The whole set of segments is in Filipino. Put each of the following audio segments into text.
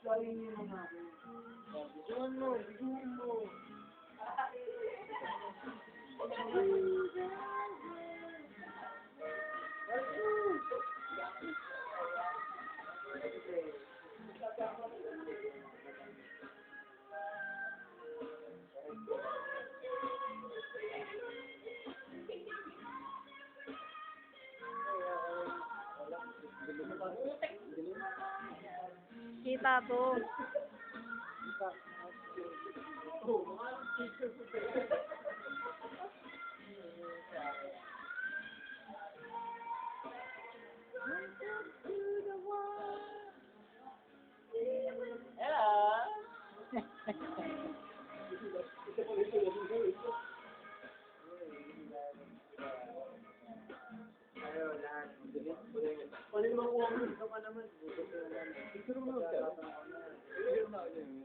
Sarili mo na ako. Diyan mo, biguin mo. Kita to.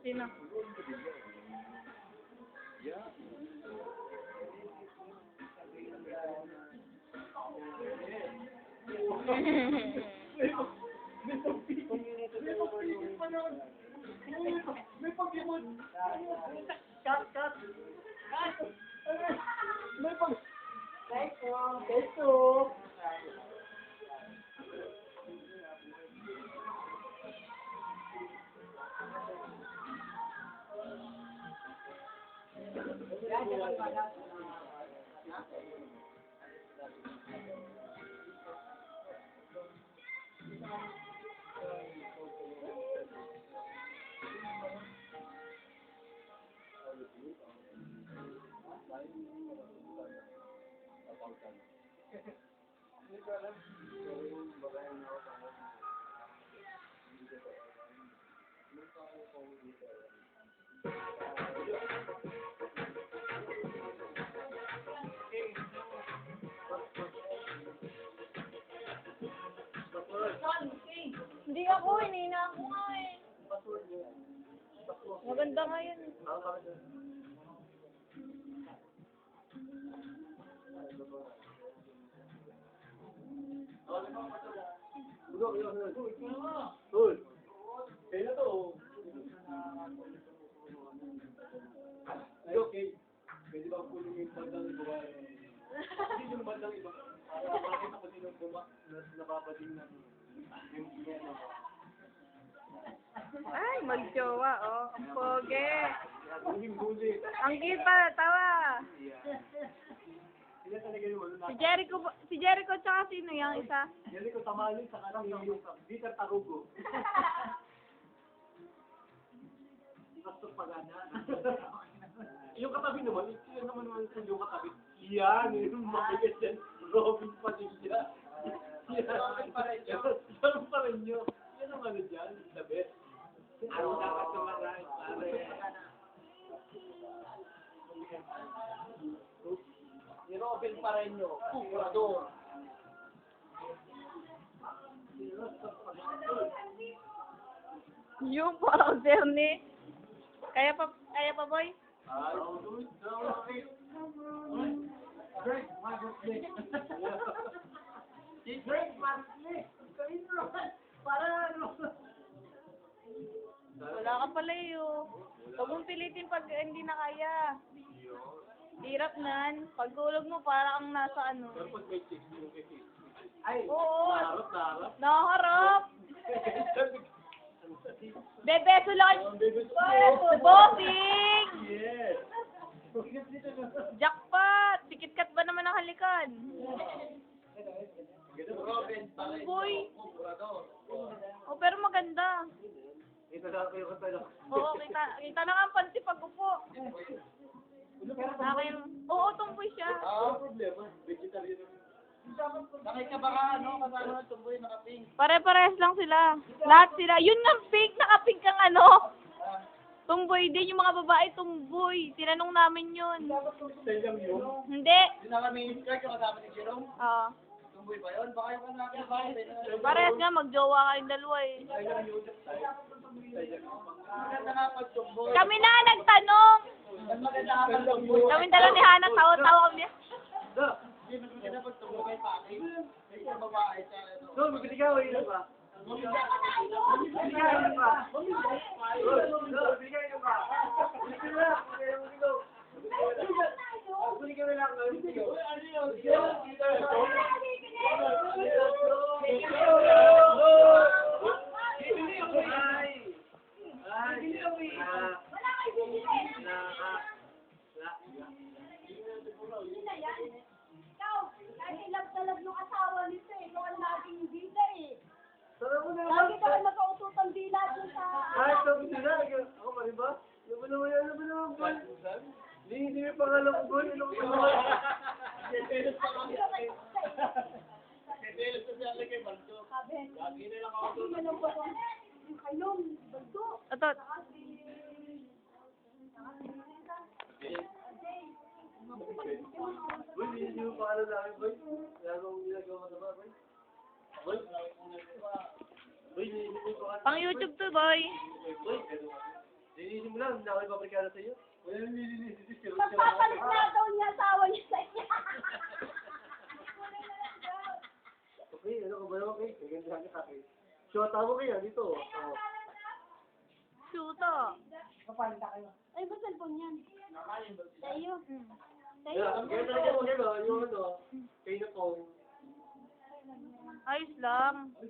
Sino? May pag-imod. Cut. May pag... Keso. Hindi ako, hinina ako nga eh. Maganda nga yun. Tol. Kaya to. Ay, okay. Pwede ba pulong yung bandang iba? Hindi yung bandang iba. Para makita ko din yung bumak na nababating ng yung pineno. Ay, magjowa, oh. Ang pogi. Buling-buling. Ang cute pala, tawa. Sila talaga yung ano na. Si Jericho tsaka sino yung isa? Yan ko tamali sa kanang yung Peter Tarugo. Pastor Pagana. Yung katabi naman, yan naman yung katabi. Yan, yung mabigat yan. Robin Padilla. Robin Pareño. Robin Pareño. Yan ang ano dyan, the best. Ano dapat tumaray, pare. Ni Robin Pareño, kurador. Yung parang Bernie. Kaya pa boy? Drake Masley. Si Drake Masley. Para ano? Wala ka pala yun. Huwag mong pilitin pag hindi na kaya. Hirap nan. Pag tulog mo, para kang nasa ano. Pero pag may chicks yung kikis. Ay, Oo. naharap. Nakaharap. Bebeso lang. Bossing! Yes. Jackpot! Sikit-kat ba naman ang halikan? Robin, Boy! Oh, pero maganda. ito daw kayo katalo. Oo, kita na nga ang panty pag upo. Oo, tumboy siya. Problema. Vegetarian. Nakita ba ka, kasama ng tumboy, naka-pink. Pare-parehas lang sila. Lahat sila. Yun nga pink, naka-pink ang ano. Tumboy din, yung mga babae tumboy. Tinanong namin yun. Style lang yun. Hindi. Yung naka-mini-skirt yung kasama ni Jerome. Oo. Tumboy ba yun? Baka yung kasama. Parehas nga, magjowa kayong dalawa eh. Style lang yun. Maganda nga pag tumboy. Kami na nagtanong. Mas maganda nga pag tumboy. Kami dalawa ni Hana, tawa-tawa kami. Mas maganda pag tumboy kay Paki. May isang babae sa ano. So, magkatigaw, ilan ba? Bigyan ka. Bigyan ka. Bigyan lang. Lagi ka rin magkaututang dila dun sa... Ay, sabi nila. Ako pa rin ba? Ano ba naman, boy? Hindi may pangalan ko, boy. Ano ko naman? Tetelos pa kami. Tetelos na siya kay Balto. Lagi nila kakatulog. Otot. Boy, hindi mo pangalan namin, boy. Kaya akong ginagawa na ba, boy? Boy? Boy, hindi mo pangalan. Pang YouTube to, boy. Boy, linisin mo lang. Hindi ako ipaprikala sa iyo. Wala nang linisin. Magpapalit na daw niya asawa niya sa iyo. Okay, ano ka ba naman, kay? Kagandahan ka, kay. Shota mo kaya dito. Oh. Shoota. Ay, ba cellphone yan? Sa iyo. Sa iyo. Yeah, kaya talaga mo, hello, yung ano, kay na phone. Ayos lang.